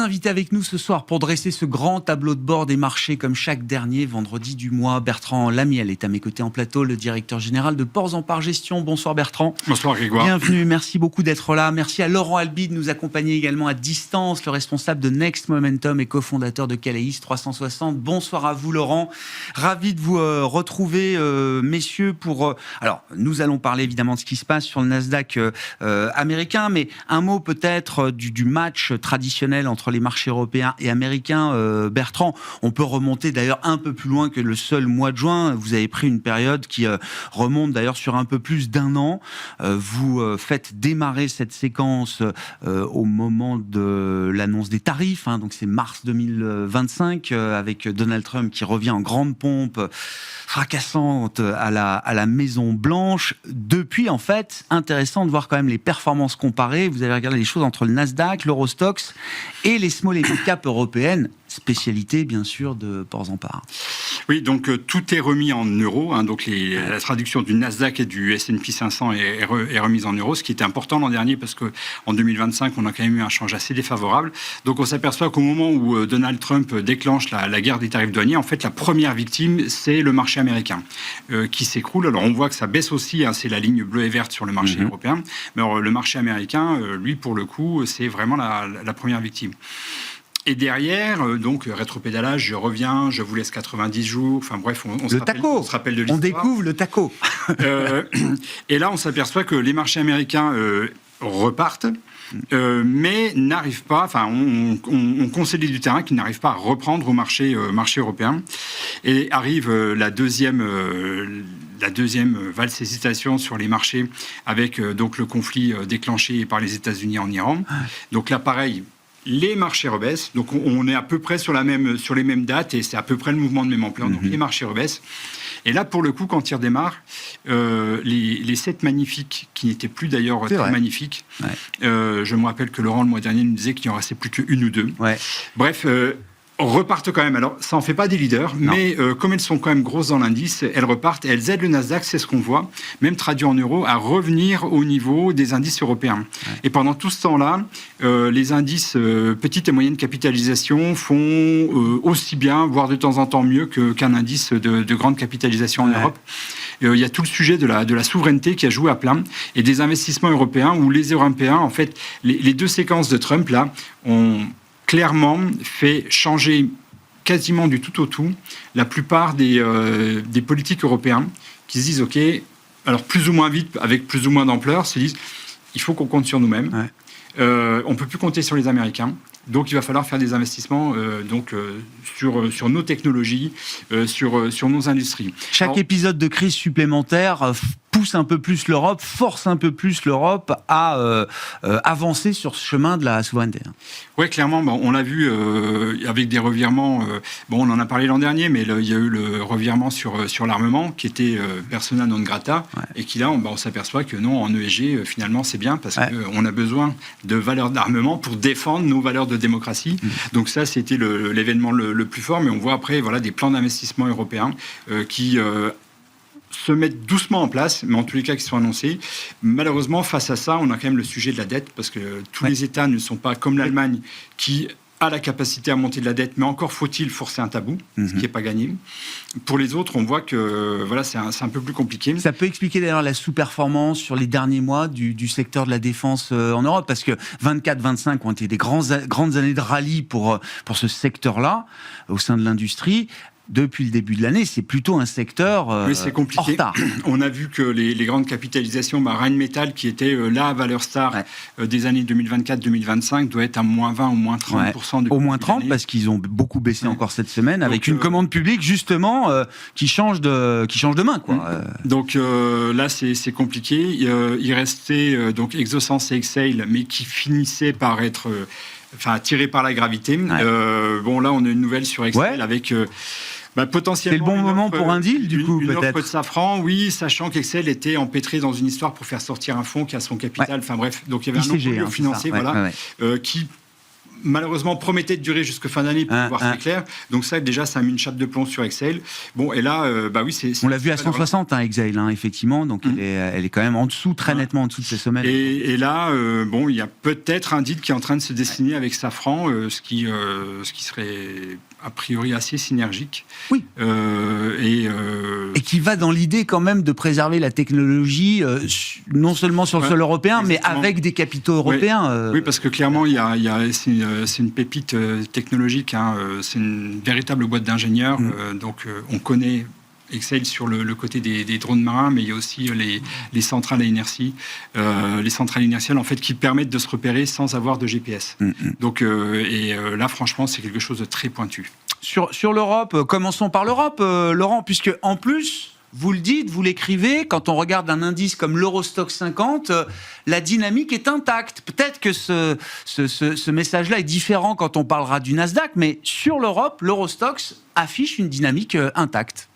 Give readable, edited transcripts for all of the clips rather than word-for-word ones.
invités avec nous ce soir pour dresser ce grand tableau de bord des marchés comme chaque dernier vendredi du mois. Bertrand Lamiel est à mes côtés en plateau, le directeur général de Ports en Part Gestion. Bonsoir Bertrand. Bonsoir Grégoire. Bienvenue, merci beaucoup d'être là. Merci à Laurent Albi de nous accompagner également à distance, le responsable de Next Momentum et cofondateur de Calaïs 360. Bonsoir à vous Laurent. Ravi de vous retrouver messieurs pour... Alors, nous allons parler évidemment de ce qui se passe sur le Nasdaq américain, mais un mot peut-être du match traditionnel entre les marchés européens et américains. Bertrand, on peut remonter d'ailleurs un peu plus loin que le seul mois de juin. Vous avez pris une période qui remonte d'ailleurs sur un peu plus d'un an. Vous faites démarrer cette séquence au moment de l'annonce des tarifs, donc c'est mars 2025, avec Donald Trump qui revient en grande pompe, fracassante à la Maison Blanche. Depuis, en fait, intéressant de voir quand même les performances comparées. Vous avez regardé les choses entre le Nasdaq, l'Eurostoxx et les small et mid cap européennes, spécialité bien sûr de Ports en Part. Oui, donc tout est remis en euros. Donc la traduction du Nasdaq et du S&P 500 est remise en euros, ce qui était important l'an dernier parce qu'en 2025, on a quand même eu un change assez défavorable. Donc on s'aperçoit qu'au moment où Donald Trump déclenche la guerre des tarifs douaniers, en fait, la première victime, c'est le marché américain qui s'écroule. Alors on voit que ça baisse aussi, c'est la ligne bleue et verte sur le marché européen. Mais alors, le marché américain, lui, pour le coup, c'est vraiment la première victime. Et derrière, donc, rétropédalage, je reviens, je vous laisse 90 jours, enfin bref, on se rappelle de l'histoire. On découvre le taco. Et là, on s'aperçoit que les marchés américains repartent, mais n'arrivent pas, enfin, on consolide du terrain qui n'arrive pas à reprendre au marché européen. Et arrive la deuxième valse hésitation sur les marchés avec donc le conflit déclenché par les États-Unis en Iran. Donc là, pareil, les marchés rebaissent, donc on est à peu près sur les mêmes dates et c'est à peu près le mouvement de même ampleur, donc les marchés rebaissent. Et là, pour le coup, quand ils redémarrent, les 7 magnifiques, qui n'étaient plus d'ailleurs très magnifiques, je me rappelle que Laurent, le mois dernier, nous disait qu'il en restait plus qu'une ou deux. Ouais. Bref, repartent quand même. Alors, ça n'en fait pas des leaders, mais comme elles sont quand même grosses dans l'indice, elles repartent et elles aident le Nasdaq, c'est ce qu'on voit, même traduit en euros, à revenir au niveau des indices européens. Ouais. Et pendant tout ce temps-là, les indices petite et moyenne capitalisation font aussi bien, voire de temps en temps mieux qu'un indice de grande capitalisation en Europe. Il y a tout le sujet de la souveraineté qui a joué à plein et des investissements européens où les Européens, en fait, les deux séquences de Trump, là, ont clairement fait changer quasiment du tout au tout la plupart des politiques européens qui se disent, OK, alors plus ou moins vite, avec plus ou moins d'ampleur, se disent, il faut qu'on compte sur nous-mêmes. Ouais. On ne peut plus compter sur les Américains. Donc, il va falloir faire des investissements sur nos technologies, sur nos industries. Chaque épisode de crise supplémentaire pousse un peu plus l'Europe, force un peu plus l'Europe à avancer sur ce chemin de la souveraineté. Oui, clairement, on l'a vu avec des revirements. On en a parlé l'an dernier, mais il y a eu le revirement sur l'armement qui était persona non grata, et qui là, on s'aperçoit que non, en ESG, finalement, c'est bien parce qu'on a besoin de valeurs d'armement pour défendre nos valeurs de démocratie. Donc ça, c'était l'événement le plus fort, mais on voit après des plans d'investissement européens qui se mettent doucement en place, mais en tous les cas qui sont annoncés. Malheureusement, face à ça, on a quand même le sujet de la dette, parce que tous les États ne sont pas comme l'Allemagne qui a la capacité à monter de la dette, mais encore faut-il forcer un tabou, ce qui n'est pas gagné. Pour les autres, on voit que c'est un peu plus compliqué. Ça peut expliquer d'ailleurs la sous-performance sur les derniers mois du secteur de la défense en Europe, parce que 24-25 ont été des grandes années de rallye pour ce secteur-là, au sein de l'industrie. Depuis le début de l'année, c'est plutôt un secteur en retard. On a vu que les grandes capitalisations, Rheinmetall, qui était la valeur star des années 2024-2025, doit être à moins 20 ou moins 30%. Au moins 30, parce qu'ils ont beaucoup baissé encore cette semaine, avec une commande publique, justement, qui change de main. Donc là, c'est compliqué. Il restait Exosense et Exail, mais qui finissaient par être... tiré par la gravité. Là, on a une nouvelle sur Exail avec... potentiellement... C'est le bon moment pour un deal, du coup, peut-être. Une offre de Safran, oui, sachant qu'Exail était empêtré dans une histoire pour faire sortir un fonds qui a son capital. Enfin bref, donc il y avait un enjeu financier, qui malheureusement promettait de durer jusqu'à fin d'année pour pouvoir c'est clair. Donc ça, déjà, ça a mis une chape de plomb sur Exail. Bon, et là, oui, on l'a vu à 160, Exail, effectivement. Donc elle est quand même en dessous, très nettement en dessous de ses sommets. Et là, il y a peut-être un deal qui est en train de se dessiner avec Safran, ce qui serait a priori assez synergique. Oui. Et qui va dans l'idée quand même de préserver la technologie, non seulement sur le sol européen, mais avec des capitaux européens. Oui, parce que clairement, c'est une pépite technologique. C'est une véritable boîte d'ingénieurs. Donc, on connaît Exail sur le côté des drones marins, mais il y a aussi les centrales à inertie, les centrales inertielles en fait qui permettent de se repérer sans avoir de GPS. Donc là franchement c'est quelque chose de très pointu. Sur l'Europe, commençons par l'Europe, Laurent, puisque en plus vous le dites, vous l'écrivez, quand on regarde un indice comme l'Eurostoxx 50, la dynamique est intacte. Peut-être que ce message-là est différent quand on parlera du Nasdaq, mais sur l'Europe, l'Eurostoxx affiche une dynamique intacte.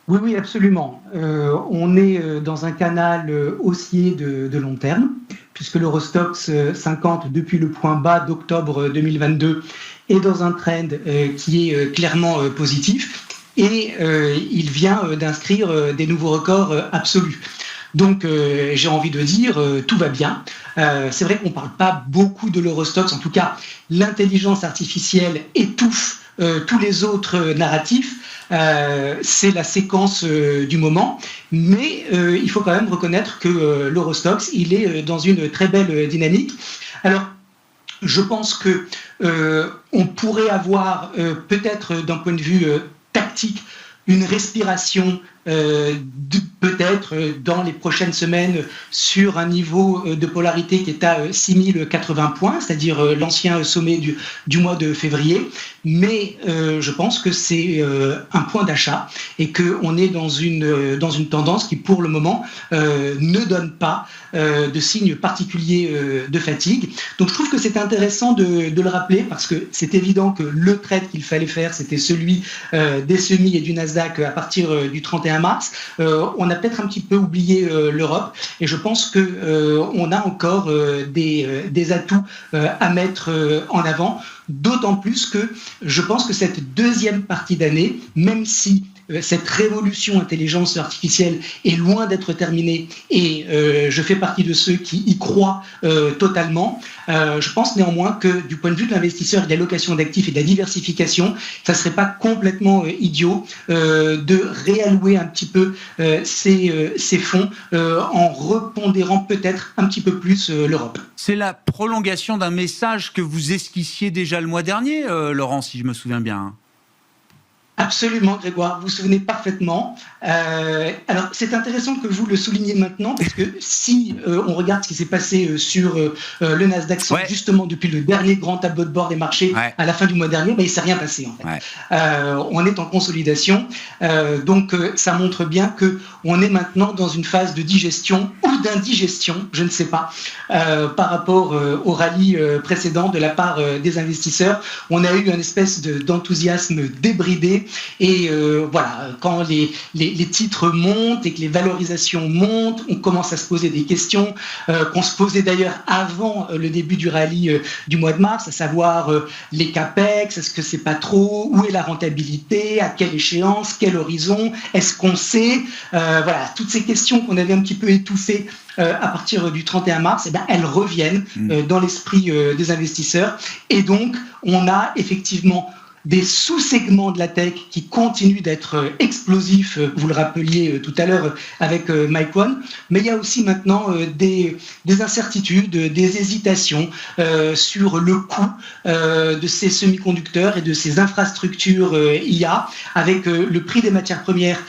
Oui, absolument. On est dans un canal haussier de long terme, puisque l'Eurostoxx 50, depuis le point bas d'octobre 2022, est dans un trend qui est clairement positif, et il vient d'inscrire des nouveaux records absolus. Donc j'ai envie de dire, tout va bien. C'est vrai qu'on ne parle pas beaucoup de l'Eurostoxx, en tout cas l'intelligence artificielle étouffe tous les autres narratifs. C'est la séquence du moment, mais il faut quand même reconnaître que l'Eurostoxx, il est dans une très belle dynamique. Alors, je pense que on pourrait avoir peut-être d'un point de vue tactique une respiration peut-être dans les prochaines semaines sur un niveau de polarité qui est à 6080 points, c'est-à-dire l'ancien sommet du mois de février. Mais je pense que c'est un point d'achat et qu'on est dans une tendance qui, pour le moment, ne donne pas de signes particuliers de fatigue. Donc je trouve que c'est intéressant de le rappeler parce que c'est évident que le trade qu'il fallait faire, c'était celui des semis et du Nasdaq à partir du 31 mars. On a peut-être un petit peu oublié l'Europe et je pense qu'on a encore des atouts à mettre en avant, d'autant plus que je pense que cette deuxième partie d'année, même si cette révolution intelligence artificielle est loin d'être terminée et je fais partie de ceux qui y croient totalement. Je pense néanmoins que du point de vue de l'investisseur et de l'allocation d'actifs et de la diversification, ça ne serait pas complètement idiot de réallouer un petit peu ces fonds en repondérant peut-être un petit peu plus l'Europe. C'est la prolongation d'un message que vous esquissiez déjà le mois dernier, Laurent, si je me souviens bien. Absolument, Grégoire, vous vous souvenez parfaitement. Alors, c'est intéressant que vous le souligniez maintenant, parce que si on regarde ce qui s'est passé sur le Nasdaq 100, justement depuis le dernier grand tableau de bord des marchés à la fin du mois dernier, il ne s'est rien passé en fait. On est en consolidation, donc ça montre bien qu'on est maintenant dans une phase de digestion ou d'indigestion, je ne sais pas, par rapport au rallye précédent de la part des investisseurs. On a eu une espèce d'enthousiasme débridé. Et voilà, quand les titres montent et que les valorisations montent, on commence à se poser des questions qu'on se posait d'ailleurs avant le début du rallye du mois de mars, à savoir les capex, est-ce que c'est pas trop, où est la rentabilité, à quelle échéance, quel horizon, est-ce qu'on sait, voilà, toutes ces questions qu'on avait un petit peu étouffées à partir du 31 mars, elles reviennent dans l'esprit des investisseurs. Et donc, on a effectivement des sous-segments de la tech qui continuent d'être explosifs, vous le rappeliez tout à l'heure avec Mike One, mais il y a aussi maintenant des incertitudes, des hésitations sur le coût de ces semi-conducteurs et de ces infrastructures IA, avec le prix des matières premières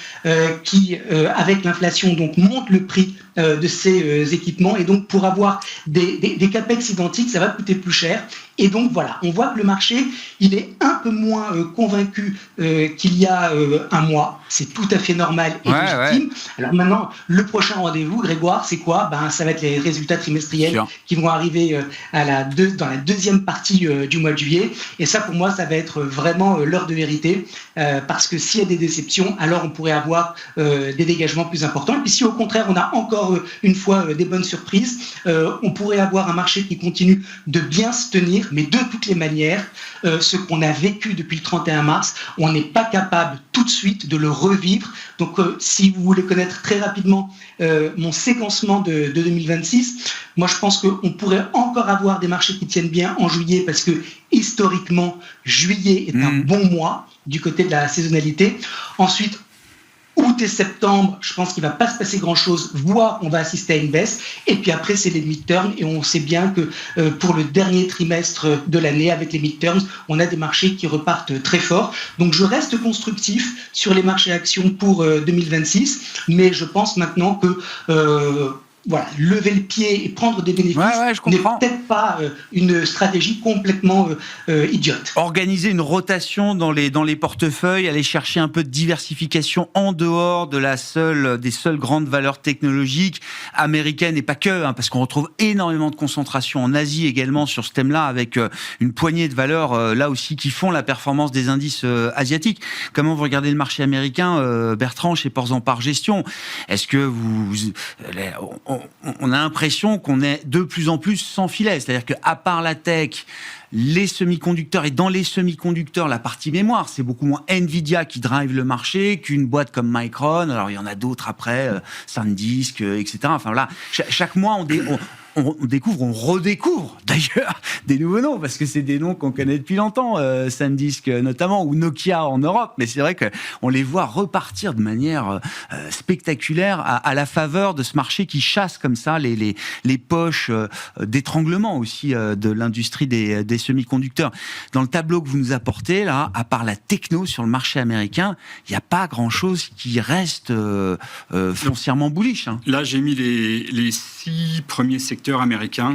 qui, avec l'inflation, donc monte le prix de ces équipements, et donc pour avoir des capex identiques, ça va coûter plus cher. Et donc voilà, on voit que le marché, il est un peu moins convaincu qu'il y a un mois. C'est tout à fait normal et légitime. Alors maintenant, le prochain rendez-vous, Grégoire, c'est quoi ? Ça va être les résultats trimestriels qui vont arriver dans la deuxième partie du mois de juillet. Et ça, pour moi, ça va être vraiment l'heure de vérité. Parce que s'il y a des déceptions, alors on pourrait avoir des dégagements plus importants. Et puis si au contraire, on a encore une fois des bonnes surprises, on pourrait avoir un marché qui continue de bien se tenir revenir, mais de toutes les manières, ce qu'on a vécu depuis le 31 mars, on n'est pas capable tout de suite de le revivre. Donc, si vous voulez connaître très rapidement mon séquencement de 2026, moi je pense qu'on pourrait encore avoir des marchés qui tiennent bien en juillet, parce que historiquement, juillet est un bon mois du côté de la saisonnalité. Ensuite, août et septembre, je pense qu'il ne va pas se passer grand-chose, voire on va assister à une baisse. Et puis après, c'est les midterms. Et on sait bien que pour le dernier trimestre de l'année, avec les midterms, on a des marchés qui repartent très fort. Donc je reste constructif sur les marchés actions pour 2026. Mais je pense maintenant que... voilà, lever le pied et prendre des bénéfices n'est peut-être pas une stratégie complètement idiote. Organiser une rotation dans les portefeuilles, aller chercher un peu de diversification en dehors de des seules grandes valeurs technologiques américaines et pas que, parce qu'on retrouve énormément de concentration en Asie également sur ce thème-là, avec une poignée de valeurs là aussi qui font la performance des indices asiatiques. Comment vous regardez le marché américain, Bertrand, chez Portzamparc Gestion? Est-ce que on a l'impression qu'on est de plus en plus sans filet, c'est-à-dire qu'à part la tech, les semi-conducteurs, et dans les semi-conducteurs, la partie mémoire, c'est beaucoup moins Nvidia qui drive le marché qu'une boîte comme Micron. Alors il y en a d'autres après, SanDisk, etc. Enfin voilà, chaque mois on découvre, on redécouvre d'ailleurs des nouveaux noms, parce que c'est des noms qu'on connaît depuis longtemps, SanDisk notamment, ou Nokia en Europe, mais c'est vrai qu'on les voit repartir de manière spectaculaire à la faveur de ce marché qui chasse comme ça les poches d'étranglement aussi de l'industrie des semi-conducteurs. Dans le tableau que vous nous apportez là, à part la techno sur le marché américain, il n'y a pas grand-chose qui reste foncièrement bullish. Là, j'ai mis les 6 premiers secteurs américains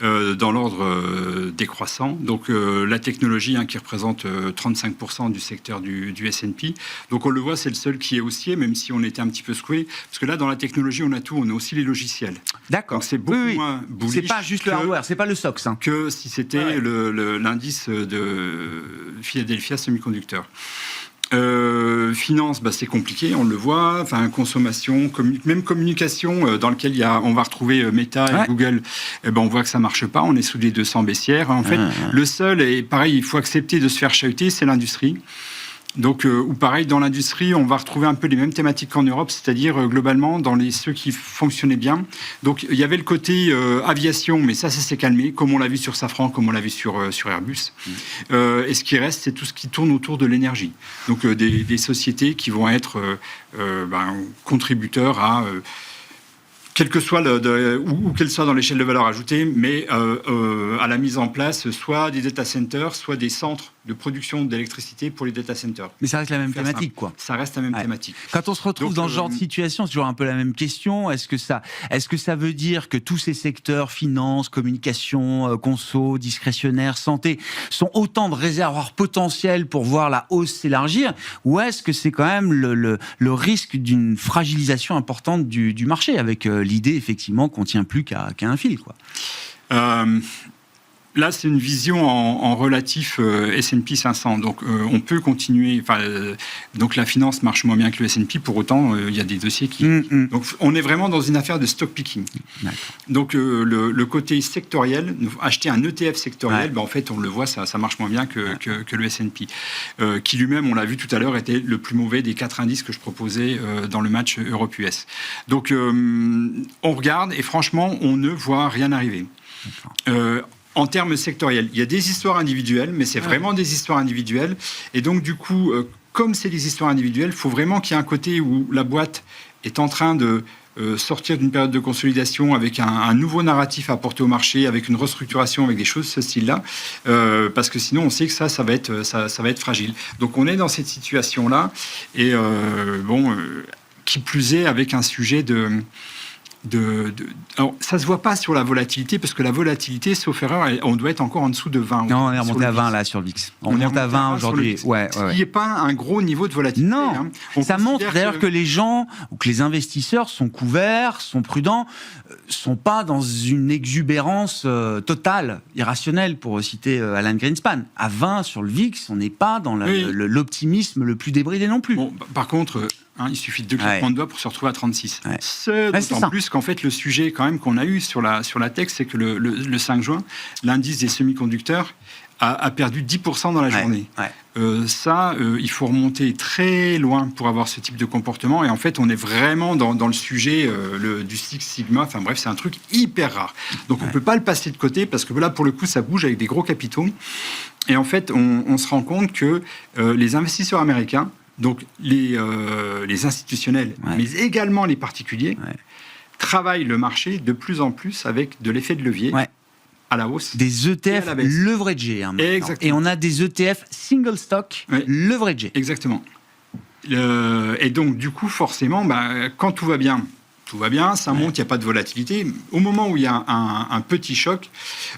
dans l'ordre décroissant. Donc la technologie qui représente 35% du secteur du S&P. Donc on le voit, c'est le seul qui est haussier, même si on était un petit peu secoué. Parce que là, dans la technologie, on a tout. On a aussi les logiciels. D'accord. Donc c'est beaucoup moins bullish. C'est pas juste le hardware, c'est pas le SOX. Que si c'était l'indice de Philadelphia Semiconductor. Finance, c'est compliqué, on le voit. Enfin, consommation, même communication, dans lequel on va retrouver Meta et Google. On voit que ça marche pas. On est sous les 200 baissières. En fait, le seul, et pareil, il faut accepter de se faire chahuter, c'est l'industrie. Donc, ou pareil, dans l'industrie, on va retrouver un peu les mêmes thématiques qu'en Europe, c'est-à-dire globalement dans ceux qui fonctionnaient bien. Donc, il y avait le côté aviation, mais ça s'est calmé, comme on l'a vu sur Safran, comme on l'a vu sur Airbus. Et ce qui reste, c'est tout ce qui tourne autour de l'énergie. Donc, des sociétés qui vont être contributeurs à... quelle que soit où qu'elle soit dans l'échelle de valeur ajoutée, mais à la mise en place soit des data centers, soit des centres de production d'électricité pour les data centers. Mais ça reste la même thématique, quoi. Ça reste la même thématique. Quand on se retrouve dans ce genre de situation, c'est toujours un peu la même question. Est-ce que ça veut dire que tous ces secteurs, finance, communication, conso, discrétionnaire, santé, sont autant de réservoirs potentiels pour voir la hausse s'élargir, ou est-ce que c'est quand même le risque d'une fragilisation importante du marché, avec l'idée effectivement qu'on tient plus qu'à un fil, quoi. Là, c'est une vision en relatif S&P 500. Donc, on peut continuer. Donc, la finance marche moins bien que le S&P. Pour autant, il y a des dossiers qui... Donc, on est vraiment dans une affaire de stock picking. Donc, le côté sectoriel, acheter un ETF sectoriel, en fait, on le voit, ça marche moins bien que le S&P. Qui lui-même, on l'a vu tout à l'heure, était le plus mauvais des 4 indices que je proposais dans le match Europe-US. Donc, on regarde et franchement, on ne voit rien arriver. En termes sectoriels, il y a des histoires individuelles, mais c'est vraiment des histoires individuelles. Et donc, du coup, comme c'est des histoires individuelles, il faut vraiment qu'il y ait un côté où la boîte est en train de sortir d'une période de consolidation avec un nouveau narratif à apporter au marché, avec une restructuration, avec des choses de ce style-là, parce que sinon, on sait que ça va être fragile. Donc, on est dans cette situation-là, et qui plus est, avec un sujet alors, ça se voit pas sur la volatilité, parce que la volatilité, sauf erreur, on doit être encore en dessous de 20. Non, on est remonté à 20 là sur le VIX. On est remonté à 20 aujourd'hui. Il n'y a pas un gros niveau de volatilité. Non, ça montre d'ailleurs que les gens ou que les investisseurs sont couverts, sont prudents, sont pas dans une exubérance totale, irrationnelle, pour citer Alan Greenspan. À 20 sur le VIX, on n'est pas dans l'optimisme le plus débridé non plus. Par contre, Il suffit de 2 claquements de doigts pour se retrouver à 36. Ouais. D'autant plus qu'en fait, le sujet quand même qu'on a eu sur la tech, c'est que le 5 juin, l'indice des semi-conducteurs a perdu 10% dans la journée. Il faut remonter très loin pour avoir ce type de comportement. Et en fait, on est vraiment dans le sujet du Six Sigma. Enfin bref, c'est un truc hyper rare. Donc on ne peut pas le passer de côté parce que là, pour le coup, ça bouge avec des gros capitaux. Et en fait, on se rend compte que les investisseurs américains, donc les institutionnels, mais également les particuliers, travaillent le marché de plus en plus avec de l'effet de levier. À la hausse. Des ETF leveragés. Et on a des ETF single stock leveragés. Exactement. Et donc, du coup, forcément, quand tout va bien, ça monte, il n'y a pas de volatilité. Au moment où il y a un petit choc,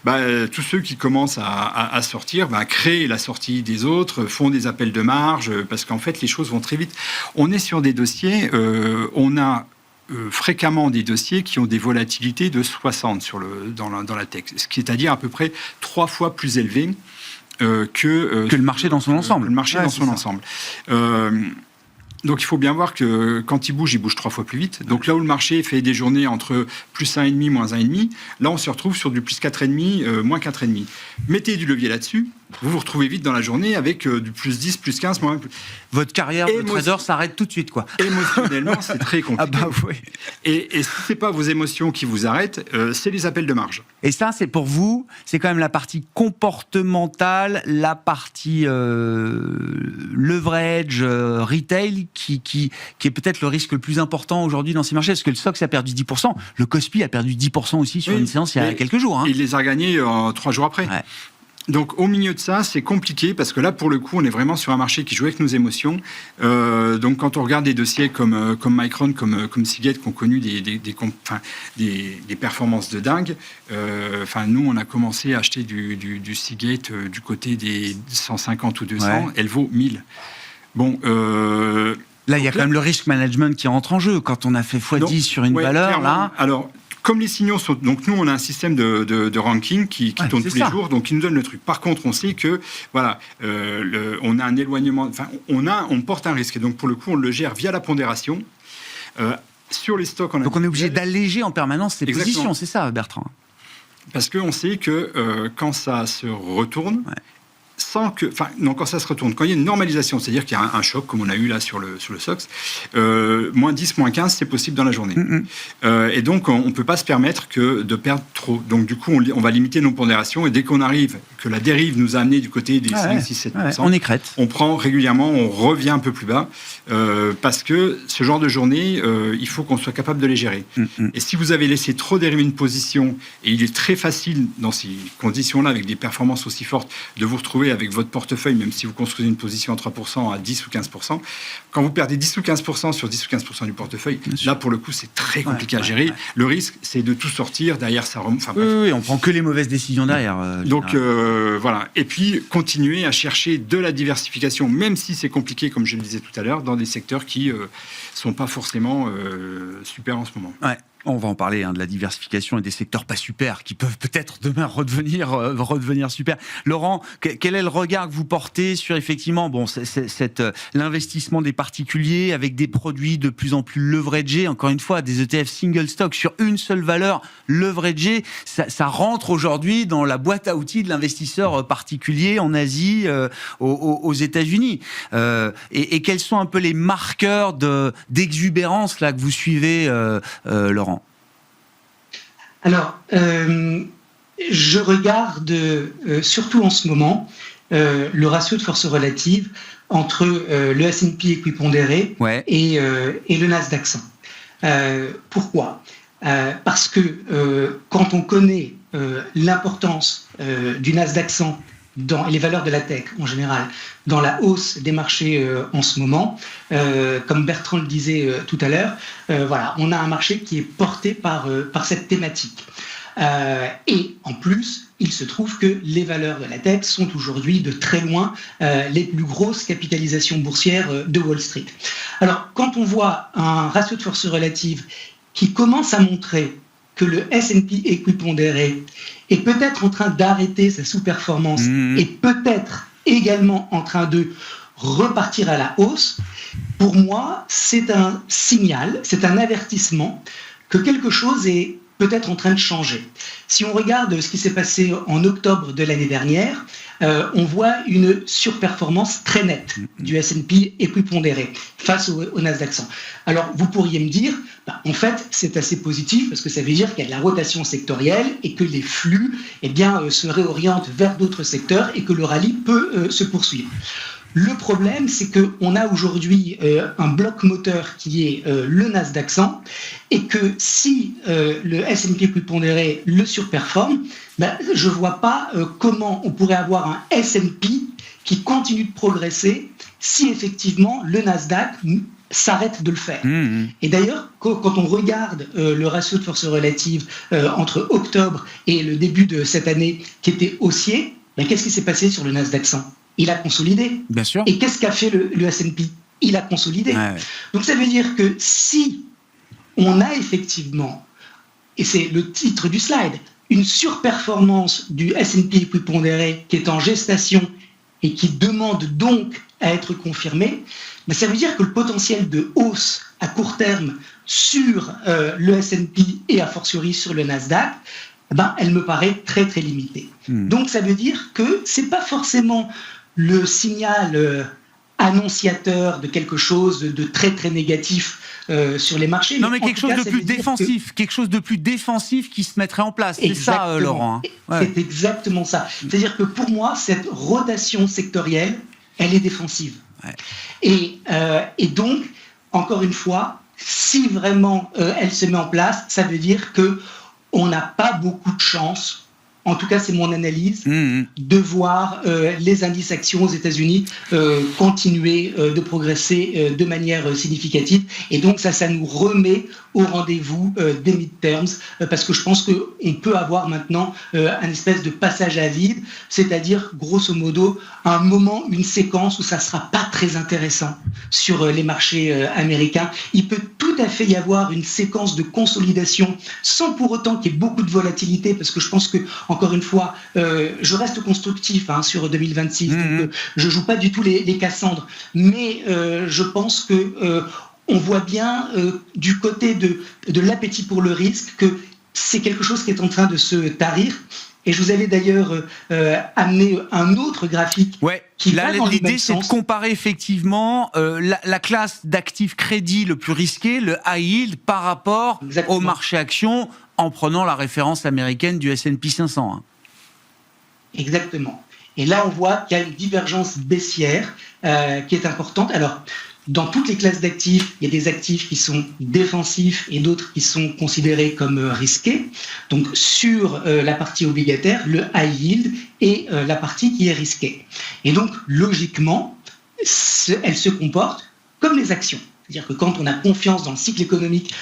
tous ceux qui commencent à sortir créent la sortie des autres, font des appels de marge, parce qu'en fait, les choses vont très vite. On est sur des dossiers, on a fréquemment des dossiers qui ont des volatilités de 60 dans la tech, ce qui est à dire à peu près 3 fois plus élevé que le marché dans son ensemble. Le marché dans son ensemble. Donc il faut bien voir que quand il bouge 3 fois plus vite. Donc là où le marché fait des journées entre plus 1,5, moins 1,5, là on se retrouve sur du plus 4,5, moins 4,5. Mettez du levier là-dessus, vous vous retrouvez vite dans la journée avec du plus 10, plus 15, moins... Votre carrière de trader s'arrête tout de suite, quoi. Émotionnellement, c'est très compliqué. Oui. Et si ce n'est pas vos émotions qui vous arrêtent, c'est les appels de marge. Et ça, c'est pour vous, c'est quand même la partie comportementale, la partie leverage, retail, qui est peut-être le risque le plus important aujourd'hui dans ces marchés, parce que le SOX a perdu 10%, le Kospi a perdu 10% aussi sur une séance il y a quelques jours. Il les a gagnés 3 jours après. Donc au milieu de ça, c'est compliqué parce que là, pour le coup, on est vraiment sur un marché qui joue avec nos émotions. Donc quand on regarde des dossiers comme Micron, comme Seagate, qui ont connu des performances de dingue, nous, on a commencé à acheter du Seagate du côté des 150 ou 200, elle vaut 1000. Bon... là, il y a quand même le risk management qui entre en jeu. Quand on a fait x10 sur une valeur, clairement. Là... Alors, comme les signaux sont... Donc, nous, on a un système de ranking qui tourne tous les jours, donc qui nous donne le truc. Par contre, on sait que, voilà, on a un éloignement... Enfin, on porte un risque. Et donc, pour le coup, on le gère via la pondération. Sur les stocks... Donc, on est obligé d'alléger en permanence ces positions. C'est ça, Bertrand. Parce qu'on sait que quand ça se retourne... quand ça se retourne, quand il y a une normalisation, c'est-à-dire qu'il y a un choc, comme on a eu là sur le SOX, moins 10, moins 15, c'est possible dans la journée. Et donc, on ne peut pas se permettre de perdre trop. Donc, du coup, on va limiter nos pondérations, et dès qu'on arrive, que la dérive nous a amené du côté des 5, 6, 7%, on écrète. On prend régulièrement, on revient un peu plus bas, parce que ce genre de journée, il faut qu'on soit capable de les gérer. Et si vous avez laissé trop dériver une position, et il est très facile, dans ces conditions-là, avec des performances aussi fortes, de vous retrouver avec votre portefeuille, même si vous construisez une position à 3%, à 10 ou 15%, quand vous perdez 10 ou 15% sur 10 ou 15% du portefeuille, là, pour le coup, c'est très compliqué à gérer. Le risque, c'est de tout sortir, derrière, ça remonte. Oui, on prend que les mauvaises décisions derrière. Donc, voilà. Et puis, continuer à chercher de la diversification, même si c'est compliqué, comme je le disais tout à l'heure, dans des secteurs qui ne sont pas forcément super en ce moment. On va en parler de la diversification et des secteurs pas super qui peuvent peut-être demain redevenir super. Laurent, quel est le regard que vous portez sur effectivement l'investissement des particuliers avec des produits de plus en plus leveragés, encore une fois des ETF single stock sur une seule valeur leveragée, ça rentre aujourd'hui dans la boîte à outils de l'investisseur particulier en Asie, aux États-Unis. Et quels sont un peu les marqueurs d'exubérance là que vous suivez, Laurent? Alors, je regarde surtout en ce moment le ratio de force relative entre le S&P équipondéré et le Nasdaq 100. Pourquoi ? Parce que quand on connaît l'importance du Nasdaq 100 dans les valeurs de la tech en général, dans la hausse des marchés en ce moment, comme Bertrand le disait tout à l'heure, on a un marché qui est porté par cette thématique. Et en plus, il se trouve que les valeurs de la tech sont aujourd'hui de très loin les plus grosses capitalisations boursières de Wall Street. Alors, quand on voit un ratio de force relative qui commence à montrer que le S&P équipondéré est peut-être en train d'arrêter sa sous-performance et peut-être également en train de repartir à la hausse, pour moi, c'est un signal, c'est un avertissement que quelque chose est peut-être en train de changer. Si on regarde ce qui s'est passé en octobre de l'année dernière, on voit une surperformance très nette du S&P équipondéré face au Nasdaq 100. Alors, vous pourriez me dire, en fait, c'est assez positif parce que ça veut dire qu'il y a de la rotation sectorielle et que les flux se réorientent vers d'autres secteurs et que le rallye peut se poursuivre. Le problème, c'est qu'on a aujourd'hui un bloc moteur qui est le Nasdaq 100 et que si le S&P équipondéré le surperforme, je ne vois pas comment on pourrait avoir un S&P qui continue de progresser si effectivement le Nasdaq s'arrête de le faire. Et d'ailleurs, quand on regarde le ratio de force relative entre octobre et le début de cette année qui était haussier, qu'est-ce qui s'est passé sur le Nasdaq 100 ? Il a consolidé. Bien sûr. Et qu'est-ce qu'a fait le S&P ? Il a consolidé. Ouais. Donc ça veut dire que si on a effectivement, et c'est le titre du slide, une surperformance du S&P équipondéré qui est en gestation et qui demande donc à être confirmée, ça veut dire que le potentiel de hausse à court terme sur le S&P et a fortiori sur le Nasdaq, elle me paraît très très limitée. Donc ça veut dire que c'est pas forcément le signal annonciateur de quelque chose de très très négatif sur les marchés. Non, mais quelque chose de plus défensif, quelque chose de plus défensif qui se mettrait en place. C'est ça, Laurent. Ouais. C'est exactement ça. C'est-à-dire que pour moi, cette rotation sectorielle, elle est défensive. Ouais. Et donc, encore une fois, si vraiment elle se met en place, ça veut dire que on n'a pas beaucoup de chance, en tout cas c'est mon analyse, de voir les indices actions aux États-Unis continuer de progresser de manière significative. Et donc ça nous remet au rendez-vous des midterms, parce que je pense qu'on peut avoir maintenant un espèce de passage à vide, c'est-à-dire grosso modo un moment, une séquence où ça ne sera pas très intéressant sur les marchés américains. Il peut tout à fait y avoir une séquence de consolidation sans pour autant qu'il y ait beaucoup de volatilité, parce que je pense que, encore une fois, je reste constructif sur 2026, donc je ne joue pas du tout les Cassandres, mais je pense que on voit bien du côté de l'appétit pour le risque que c'est quelque chose qui est en train de se tarir. Et je vous avais d'ailleurs amené un autre graphique qui va dans le même sens. L'idée, c'est de comparer effectivement la classe d'actifs crédits le plus risqué, le high yield, par rapport au marché actions, en prenant la référence américaine du S&P 500. Exactement. Et là, on voit qu'il y a une divergence baissière qui est importante. Alors, dans toutes les classes d'actifs, il y a des actifs qui sont défensifs et d'autres qui sont considérés comme risqués. Donc, sur la partie obligataire, le high yield est la partie qui est risquée. Et donc, logiquement, elle se comporte comme les actions. C'est-à-dire que quand on a confiance dans le cycle économique,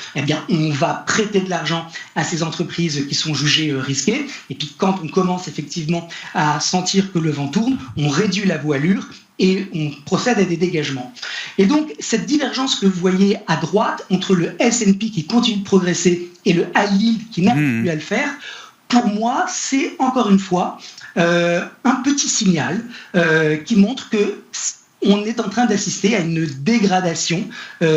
on va prêter de l'argent à ces entreprises qui sont jugées risquées. Et puis quand on commence effectivement à sentir que le vent tourne, on réduit la voilure et on procède à des dégagements. Et donc cette divergence que vous voyez à droite entre le S&P qui continue de progresser et le high yield qui n'arrive plus à le faire, pour moi, c'est encore une fois un petit signal qui montre que on est en train d'assister à une dégradation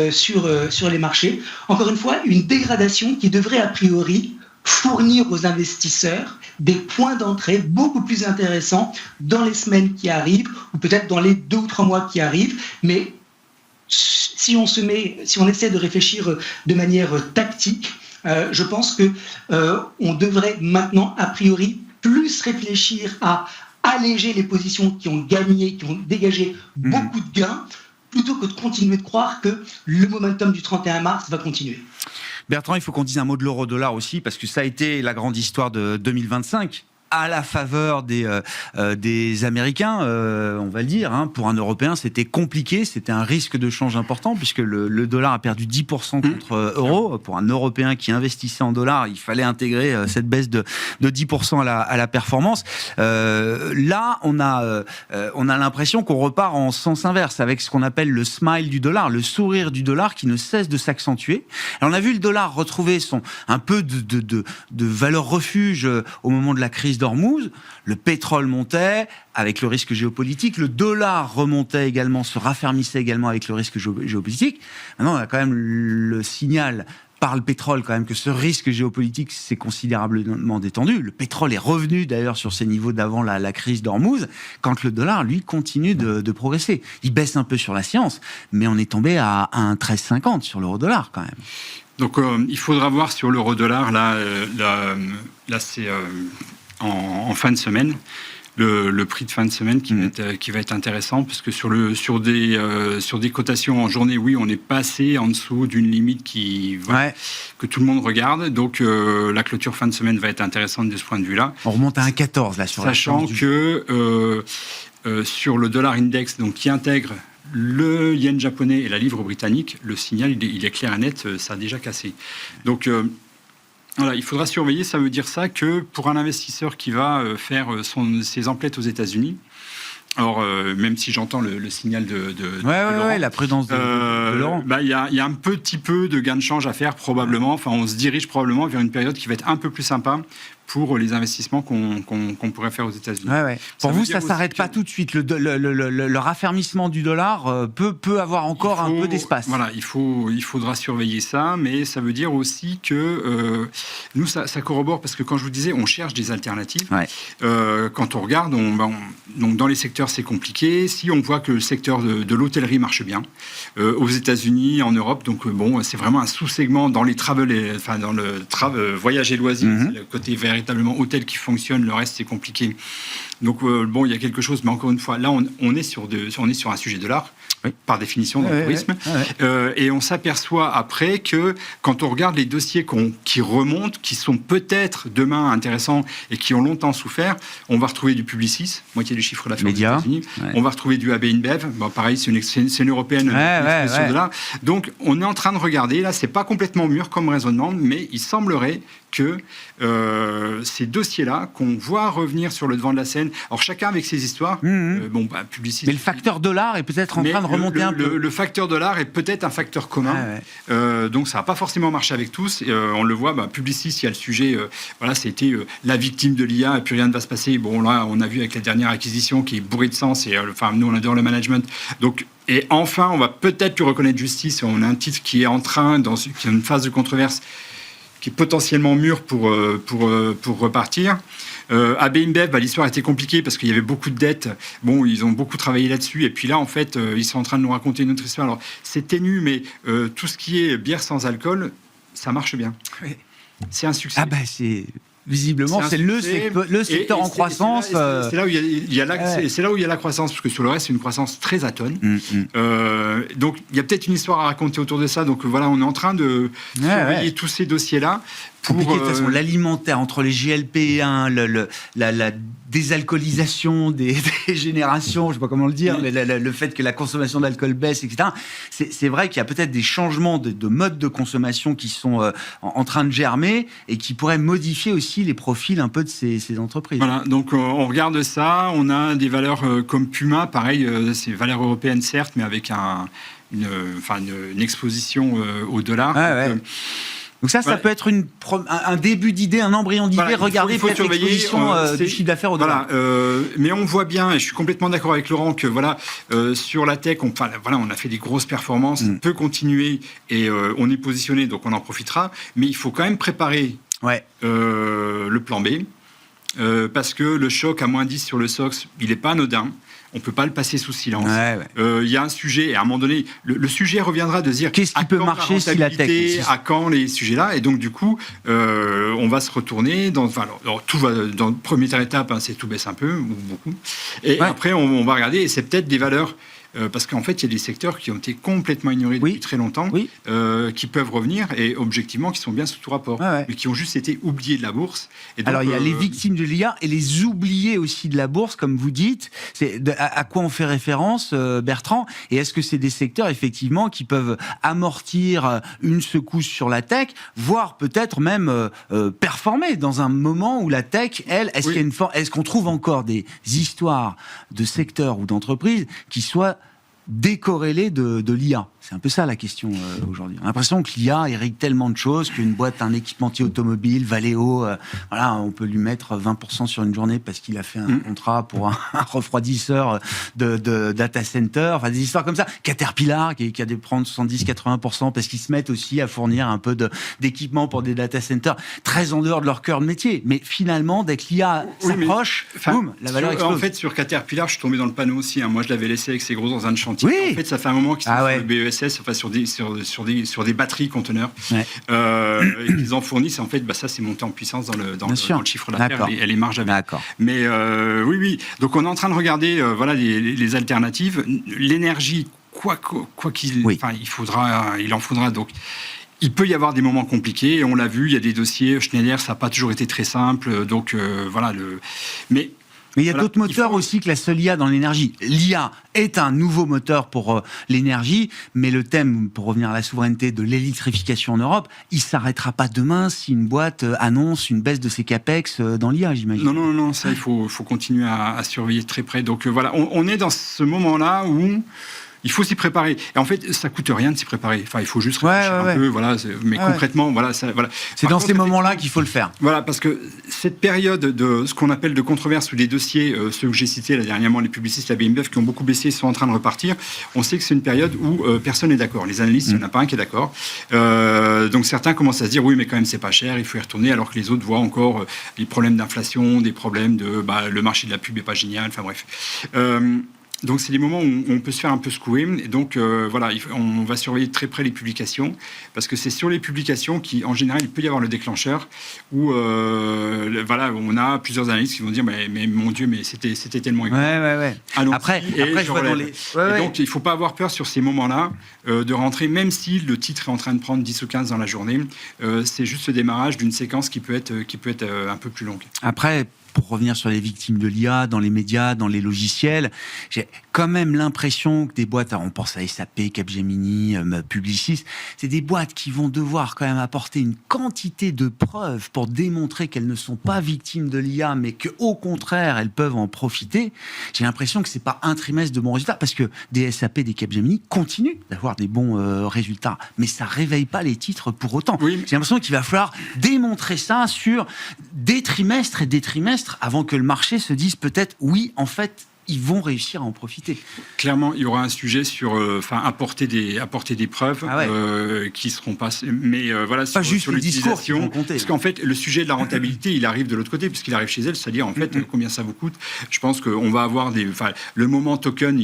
sur les marchés. Encore une fois, une dégradation qui devrait a priori fournir aux investisseurs des points d'entrée beaucoup plus intéressants dans les semaines qui arrivent, ou peut-être dans les 2 ou 3 mois qui arrivent. Mais si on essaie de réfléchir de manière tactique, je pense qu'on devrait maintenant a priori plus réfléchir à alléger les positions qui ont gagné, qui ont dégagé beaucoup de gains, plutôt que de continuer de croire que le momentum du 31 mars va continuer. Bertrand, il faut qu'on dise un mot de l'euro-dollar aussi, parce que ça a été la grande histoire de 2025. À la faveur des Américains, on va le dire. Pour un Européen, c'était compliqué, c'était un risque de change important, puisque le dollar a perdu 10% contre euro. Pour un Européen qui investissait en dollars, il fallait intégrer cette baisse de 10% à la performance. Là, on a l'impression qu'on repart en sens inverse, avec ce qu'on appelle le smile du dollar, le sourire du dollar qui ne cesse de s'accentuer. Alors, on a vu le dollar retrouver un peu de valeur refuge au moment de la crise d'Ormuz, le pétrole montait avec le risque géopolitique, le dollar remontait également, se raffermissait également avec le risque géopolitique. Maintenant, on a quand même le signal par le pétrole quand même que ce risque géopolitique s'est considérablement détendu. Le pétrole est revenu d'ailleurs sur ses niveaux d'avant la crise d'Ormuz, quand le dollar, lui, continue de progresser. Il baisse un peu sur la séance, mais on est tombé à 1,1350 sur l'euro-dollar quand même. Donc il faudra voir sur l'euro-dollar, là c'est en fin de semaine. Le prix de fin de semaine qui va être intéressant, parce que sur des cotations en journée, oui, on est passé en dessous d'une limite que tout le monde regarde. Donc la clôture fin de semaine va être intéressante de ce point de vue-là. On remonte à 1,14 là sur sachant que sur le dollar index, donc qui intègre le yen japonais et la livre britannique, le signal il est clair et net, ça a déjà cassé. Donc voilà, il faudra surveiller. Ça veut dire ça que pour un investisseur qui va faire ses emplettes aux États-Unis, alors même si j'entends le signal de Laurent, la prudence de Laurent, il y a un petit peu de gain de change à faire probablement. Enfin, on se dirige probablement vers une période qui va être un peu plus sympa pour les investissements qu'on pourrait faire aux États-Unis. Pour vous, ça ne s'arrête pas tout de suite. Le raffermissement du dollar peut avoir encore un peu d'espace. Voilà, il faudra surveiller ça, mais ça veut dire aussi que nous, ça corrobore, parce que quand je vous disais, on cherche des alternatives. Quand on regarde, donc dans les secteurs, c'est compliqué. Si on voit que le secteur de l'hôtellerie marche bien, aux États-Unis, en Europe, donc c'est vraiment un sous-segment dans les dans le voyage et loisirs, c'est le côté véritablement hôtel qui fonctionne, le reste c'est compliqué. Donc il y a quelque chose, mais encore une fois, là on est sur un sujet de l'art, par définition dans le tourisme, et on s'aperçoit après que quand on regarde les dossiers qui remontent, qui sont peut-être demain intéressants et qui ont longtemps souffert, on va retrouver du Publicis, moitié du chiffre d'affaires des États-Unis, on va retrouver du AB InBev, pareil, c'est une européenne, de l'art. Donc on est en train de regarder, là c'est pas complètement mûr comme raisonnement, mais il semblerait que ces dossiers-là, qu'on voit revenir sur le devant de la scène, alors chacun avec ses histoires, Publicis... Mais le facteur dollar est peut-être en train de remonter un peu. Le facteur dollar est peut-être un facteur commun, donc ça n'a pas forcément marché avec tous, on le voit, Publicis, il y a le sujet, c'était la victime de l'IA, et puis rien ne va se passer. Bon, là, on a vu avec la dernière acquisition qui est bourrée de sens, et nous, on adore le management, donc... Et enfin, on va peut-être lui reconnaître justice, on a un titre qui est en train, qui est une phase de controverse, qui est potentiellement mûr pour repartir. AB InBev, l'histoire était compliquée parce qu'il y avait beaucoup de dettes. Bon, ils ont beaucoup travaillé là-dessus. Et puis là, en fait, ils sont en train de nous raconter une autre histoire. Alors, c'est ténu, mais tout ce qui est bière sans alcool, ça marche bien. Oui. C'est un succès. Visiblement, c'est le secteur en croissance. C'est là où il y a la croissance, parce que sur le reste, c'est une croissance très atone. Donc, il y a peut-être une histoire à raconter autour de ça. Donc, voilà, on est en train de surveiller tous ces dossiers-là. Compliqué de toute façon, l'alimentaire, entre les GLP-1, la désalcoolisation des générations, je ne sais pas comment le dire, le fait que la consommation d'alcool baisse, etc. C'est vrai qu'il y a peut-être des changements de modes de consommation qui sont en train de germer et qui pourraient modifier aussi les profils un peu de ces entreprises. Voilà, donc on regarde ça, on a des valeurs comme Puma, pareil, c'est une valeur européenne certes, mais avec une exposition au dollar. Donc ça peut être un début d'idée, un embryon d'idée. Regardez peut-être l'exposition du chiffre d'affaires au dollar. Mais on voit bien, et je suis complètement d'accord avec Laurent, que sur la tech, on a fait des grosses performances, on peut continuer et on est positionné, donc on en profitera. Mais il faut quand même préparer le plan B, parce que le choc à moins 10 sur le SOX, il n'est pas anodin. On ne peut pas le passer sous silence. Il y a un sujet, et à un moment donné, le sujet reviendra de dire qu'est-ce qui peut marcher si la tech, à quand les sujets-là, et donc du coup, on va se retourner. Tout va dans la première étape, c'est tout baisse un peu ou beaucoup, et après on va regarder, et c'est peut-être des valeurs. Parce qu'en fait, il y a des secteurs qui ont été complètement ignorés depuis très longtemps, qui peuvent revenir, et objectivement, qui sont bien sous tout rapport, mais qui ont juste été oubliés de la bourse. Et donc, alors, il y a les victimes de l'IA et les oubliés aussi de la bourse, comme vous dites. À quoi on fait référence, Bertrand? Et est-ce que c'est des secteurs, effectivement, qui peuvent amortir une secousse sur la tech, voire peut-être même performer dans un moment où la tech, est-ce qu'on trouve encore des histoires de secteurs ou d'entreprises qui soient décorrélé de l'IA? C'est un peu ça la question aujourd'hui. On a l'impression que l'IA hérite tellement de choses qu'une boîte, un équipementier automobile, Valeo, voilà, on peut lui mettre 20% sur une journée parce qu'il a fait un contrat pour un refroidisseur de data center, enfin des histoires comme ça. Caterpillar qui a dû prendre 70-80% parce qu'ils se mettent aussi à fournir un peu d'équipement pour des data centers très en dehors de leur cœur de métier. Mais finalement, dès que l'IA s'approche, boum, la valeur explose. En fait, sur Caterpillar, je suis tombé dans le panneau aussi. Moi, je l'avais laissé avec ses gros engins de chantier. Oui. En fait, ça fait un moment qu'ils sont sur le BESS, enfin sur des batteries conteneurs qu'ils en fournissent. En fait, ça, c'est monté en puissance dans le chiffre d'affaires et les marges avec. D'accord. Mais oui. Donc, on est en train de regarder les alternatives. L'énergie, quoi qu'il, il en faudra. Donc, il peut y avoir des moments compliqués. On l'a vu, il y a des dossiers. Schneider, ça n'a pas toujours été très simple. Donc, Mais il y a d'autres moteurs aussi que la seule IA dans l'énergie. L'IA est un nouveau moteur pour l'énergie, mais le thème, pour revenir à la souveraineté de l'électrification en Europe, il ne s'arrêtera pas demain si une boîte annonce une baisse de ses capex dans l'IA, j'imagine. Non, ça, il faut continuer à surveiller de très près. Donc on est dans ce moment-là où il faut s'y préparer. Et en fait, ça coûte rien de s'y préparer. Enfin, il faut juste réfléchir un peu. Mais concrètement, c'est dans ces moments-là qu'il faut le faire. Voilà, parce que cette période de ce qu'on appelle de controverse ou des dossiers, ceux que j'ai cités là, dernièrement, les publicistes, la BMBF, qui ont beaucoup baissé, sont en train de repartir. On sait que c'est une période où personne n'est d'accord. Les analystes, il n'y en a pas un qui est d'accord. Donc certains commencent à se dire, oui, mais quand même, c'est pas cher, il faut y retourner, alors que les autres voient encore les problèmes d'inflation, des problèmes de le marché de la pub n'est pas génial. Enfin bref. Donc, c'est des moments où on peut se faire un peu secouer. Et donc, on va surveiller de très près les publications, parce que c'est sur les publications en général, il peut y avoir le déclencheur, où on a plusieurs analystes qui vont dire mais mon Dieu, mais c'était tellement évident. Ouais. Après, je vois dans les... Donc, il ne faut pas avoir peur sur ces moments-là de rentrer, même si le titre est en train de prendre 10 ou 15 dans la journée. C'est juste le démarrage d'une séquence qui peut être un peu plus longue. Après, pour revenir sur les victimes de l'IA, dans les médias, dans les logiciels, j'ai quand même l'impression que des boîtes, on pense à SAP, Capgemini, Publicis, c'est des boîtes qui vont devoir quand même apporter une quantité de preuves pour démontrer qu'elles ne sont pas victimes de l'IA, mais qu'au contraire, elles peuvent en profiter. J'ai l'impression que c'est pas un trimestre de bons résultats, parce que des SAP, des Capgemini continuent d'avoir des bons résultats, mais ça réveille pas les titres pour autant. Oui. J'ai l'impression qu'il va falloir démontrer ça sur des trimestres et des trimestres avant que le marché se dise peut-être oui, en fait, ils vont réussir à en profiter. Clairement, il y aura un sujet sur apporter des preuves qui seront pas... Mais pas juste les discours qui vont compter. Parce qu'en fait, le sujet de la rentabilité, il arrive de l'autre côté, puisqu'il arrive chez elle, c'est-à-dire en fait combien ça vous coûte. Je pense qu'on va avoir le moment token,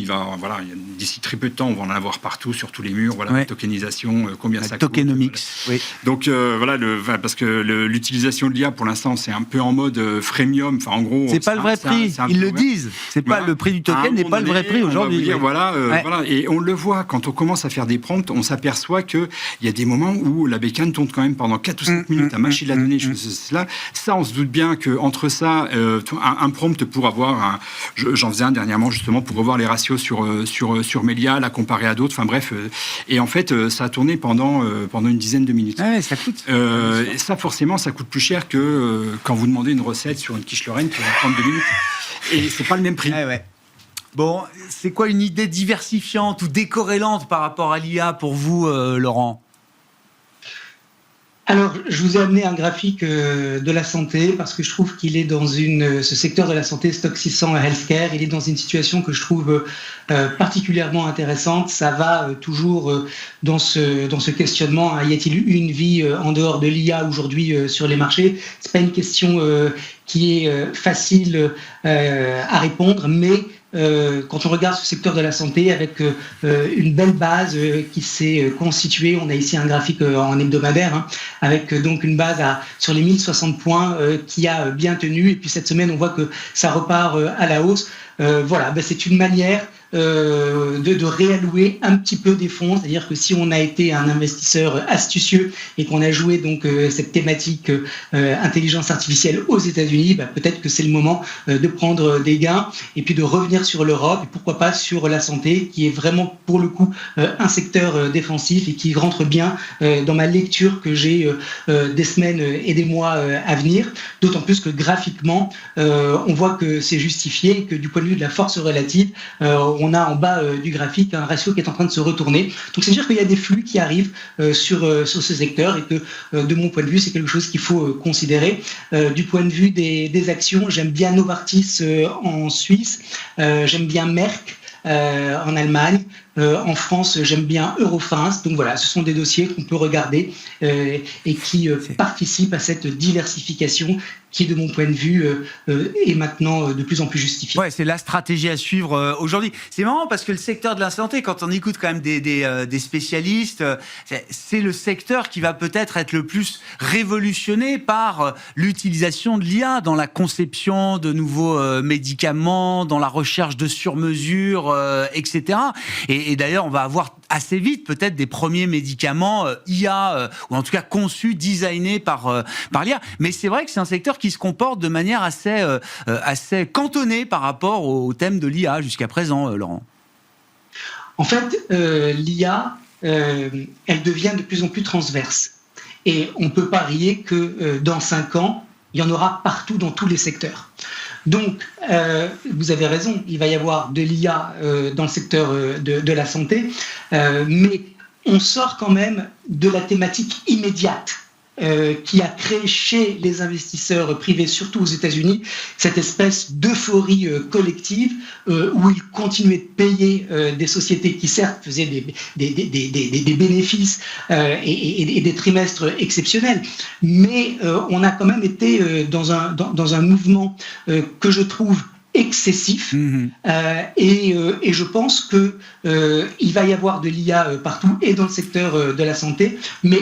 d'ici très peu de temps, on va en avoir partout, sur tous les murs. Tokenisation, combien ça coûte. Tokenomics, oui. Donc parce que l'utilisation de l'IA, pour l'instant, c'est un peu en mode freemium. Enfin, en gros, c'est pas le vrai prix. Ils le disent. C'est pas le prix du token n'est pas le vrai prix aujourd'hui. Et on le voit, quand on commence à faire des prompts, on s'aperçoit qu'il y a des moments où la bécane tourne quand même pendant 4 ou 5 minutes à mâcher la donnée. Ça, on se doute bien qu'entre ça, un prompt pour avoir... J'en faisais un dernièrement, justement, pour revoir les ratios sur Melia, la comparer à d'autres, enfin bref. Et en fait, ça a tourné pendant une dizaine de minutes. Ça coûte. Ça, forcément, ça coûte plus cher que quand vous demandez une recette sur une quiche Lorraine qui va prendre 2 minutes. Et c'est pas le même prix. Bon, c'est quoi une idée diversifiante ou décorrélante par rapport à l'IA pour vous, Laurent ? Alors, je vous ai amené un graphique de la santé parce que je trouve qu'il est dans ce secteur de la santé, Stoxx 600 Healthcare, il est dans une situation que je trouve particulièrement intéressante. Ça va toujours dans ce questionnement. Y a-t-il eu une vie en dehors de l'IA aujourd'hui sur les marchés ? C'est pas une question qui est facile à répondre, mais quand on regarde ce secteur de la santé avec une belle base qui s'est constituée, on a ici un graphique en hebdomadaire, avec donc une base sur les 1060 points qui a bien tenu, et puis cette semaine on voit que ça repart à la hausse. C'est une manière de réallouer un petit peu des fonds, c'est-à-dire que si on a été un investisseur astucieux et qu'on a joué donc cette thématique intelligence artificielle aux États-Unis, peut-être que c'est le moment de prendre des gains et puis de revenir sur l'Europe et pourquoi pas sur la santé, qui est vraiment pour le coup un secteur défensif et qui rentre bien dans ma lecture que j'ai des semaines et des mois à venir, d'autant plus que graphiquement on voit que c'est justifié et que du point de vue de la force relative, on a en bas du graphique un ratio qui est en train de se retourner. Donc c'est-à-dire qu'il y a des flux qui arrivent sur ce secteur et que de mon point de vue, c'est quelque chose qu'il faut considérer. Du point de vue des actions, j'aime bien Novartis en Suisse, j'aime bien Merck en Allemagne. En France, j'aime bien Eurofins. Donc voilà, ce sont des dossiers qu'on peut regarder et qui participent à cette diversification qui, de mon point de vue, est maintenant de plus en plus justifiée. Ouais, c'est la stratégie à suivre aujourd'hui. C'est marrant parce que le secteur de la santé, quand on écoute quand même des spécialistes, c'est le secteur qui va peut-être être le plus révolutionné par l'utilisation de l'IA dans la conception de nouveaux médicaments, dans la recherche de sur-mesure, etc. Et d'ailleurs, on va avoir assez vite peut-être des premiers médicaments IA, ou en tout cas conçus, designés par l'IA. Mais c'est vrai que c'est un secteur qui se comporte de manière assez cantonnée par rapport au thème de l'IA jusqu'à présent, Laurent. En fait, l'IA, elle devient de plus en plus transverse. Et on peut parier que dans 5 ans, il y en aura partout dans tous les secteurs. Donc, vous avez raison, il va y avoir de l'IA dans le secteur de la santé, mais on sort quand même de la thématique immédiate qui a créé chez les investisseurs privés, surtout aux États-Unis, cette espèce d'euphorie collective où ils continuaient de payer des sociétés qui certes faisaient des bénéfices et des trimestres exceptionnels, mais on a quand même été dans un mouvement que je trouve excessif et je pense que il va y avoir de l'IA partout et dans le secteur de la santé, mais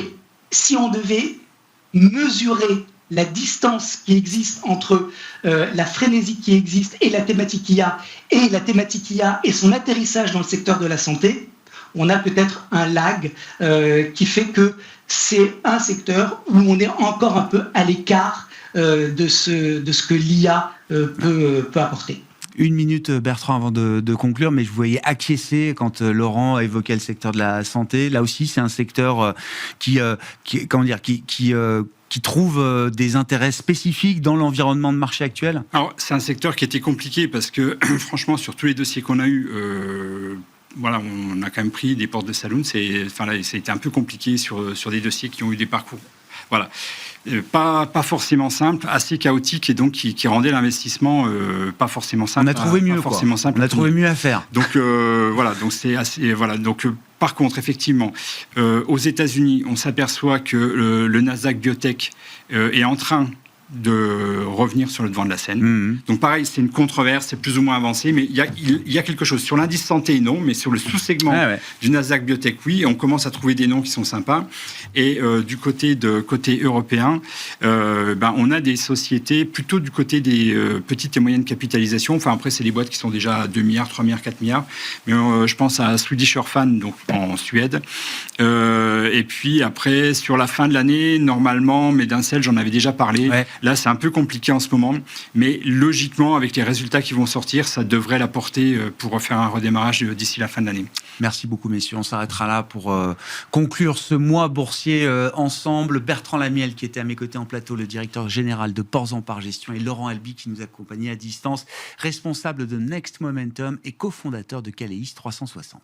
si on devait mesurer la distance qui existe entre la frénésie qui existe et la thématique IA et son atterrissage dans le secteur de la santé, on a peut-être un lag qui fait que c'est un secteur où on est encore un peu à l'écart de ce que l'IA peut apporter. 1 minute, Bertrand, avant de conclure, mais je vous voyais acquiescer quand Laurent évoquait le secteur de la santé. Là aussi, c'est un secteur qui trouve des intérêts spécifiques dans l'environnement de marché actuel. Alors, c'est un secteur qui était compliqué parce que, franchement, sur tous les dossiers qu'on a eus, voilà, on a quand même pris des portes de saloon. Ça a été un peu compliqué sur des dossiers qui ont eu des parcours. Voilà. Pas forcément simple, assez chaotique et donc qui rendait l'investissement pas forcément simple. On a trouvé mieux, quoi. On a trouvé mieux à faire. Donc voilà, donc c'est assez voilà. Donc par contre, effectivement, aux États-Unis, on s'aperçoit que le Nasdaq Biotech est en train de revenir sur le devant de la scène. Donc pareil, c'est une controverse, c'est plus ou moins avancé, mais il y a quelque chose. Sur l'indice santé, non, mais sur le sous-segment du Nasdaq Biotech, oui, on commence à trouver des noms qui sont sympas. Et du côté européen, on a des sociétés plutôt du côté des petites et moyennes capitalisations. Enfin, après, c'est des boîtes qui sont déjà à 2 milliards, 3 milliards, 4 milliards. Mais je pense à Swedish Orphan, donc en Suède. Et puis après, sur la fin de l'année, normalement, Medincell, j'en avais déjà parlé. Ouais. Là, c'est un peu compliqué en ce moment, mais logiquement, avec les résultats qui vont sortir, ça devrait l'apporter pour refaire un redémarrage d'ici la fin de l'année. Merci beaucoup, messieurs. On s'arrêtera là pour conclure ce mois boursier ensemble. Bertrand Lamiel, qui était à mes côtés en plateau, le directeur général de Ports en Par Gestion, et Laurent Alby, qui nous accompagnait à distance, responsable de Next Momentum et cofondateur de Caleis 360.